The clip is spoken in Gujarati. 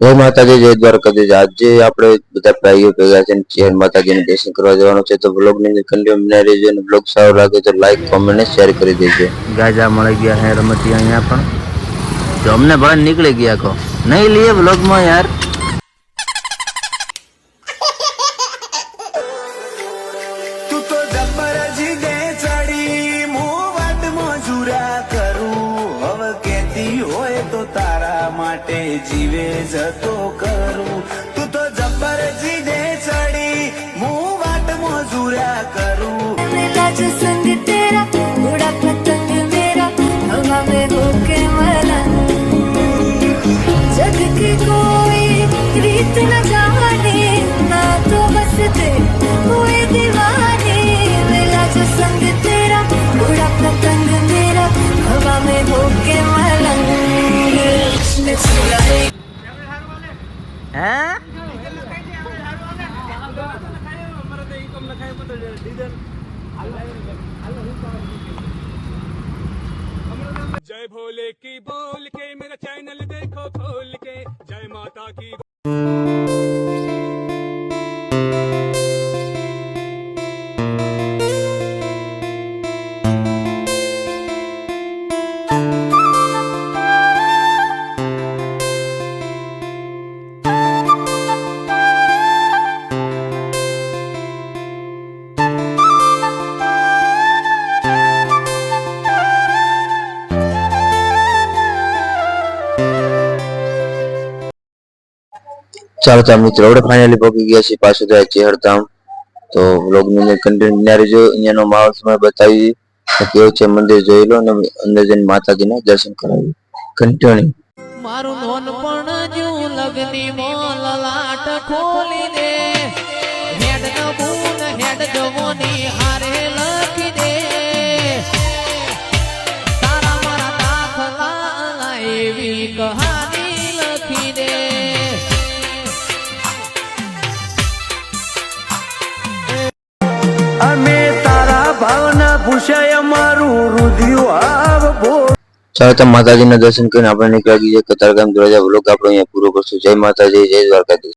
જય માતાજી, જય દ્વારકાધીશ। આજે આપણે બધા ભાઈઓ ભેગા થઈને જય માતાજીના દર્શન કરવા જવાનું છે, તો બ્લોગની અંદર કન્ટિન્યુ બના રહેજો અને બ્લોગ સારો લાગે તો લાઈક, કોમેન્ટ અને શેર કરી દેજો। ગાજા મળી ગયા હે રમતી અહીંયા પણ, તો અમને બહાર નીકળી ગયા કો નહીં લીએ બ્લોગમાં યાર। તું તો જબર જીગે ચડી હું વાટ મજૂરા કરું, હવે કેતી હોય તો તારા માટે જીવે જતો કરું। તું તો જબર જીગે ચડી હું વાટ મજૂરા કરું। मिला जो संग तेरा उड़ा पतंग मेरा हवा में होके मलंग, जग की कोई रीत न जाने मैं तो बस तेरे हुए दीवाने। मिला जो संग तेरा उड़ा पतंग मेरा हवा में होके मलंग। हैं जय भोले की बोल के मेरा चैनल देखो खोल के, जय माता की। ચાલો ચાલો મિત્રો, આપણે ફાઇનલી પહોંચી ગયા છીએ પાછું જાય ચેહરધામ। તો બ્લોગની અંદર કન્ટિન્યુ બના રહેજો। અહીંયાનો માહોલ તમે બતાવી કેવું છે, મંદિર જોઈ લો અને અંદર જઈને માતાજીના દર્શન કરાવી। કન્ટિન્યુ મારું નોનપણ જેવું લગની મોલ લાટ ખોલી દે, હેડ નબૂન હેડ જવોની હારે લખી દે, તારા મારા દાખલા એવી કહાની લખી દે। અમે તારા ભાવના પૂછાય અમારું રુધિયું આવ બોલ। ચાલો તો માતાજીના દર્શન કરીને આપણે નીકળી ગયા કતારગામ દરવાજા। બ્લોગ આપણે અહીંયા પૂરો કરશું। જય માતાજી, જય દ્વારકાધીશ।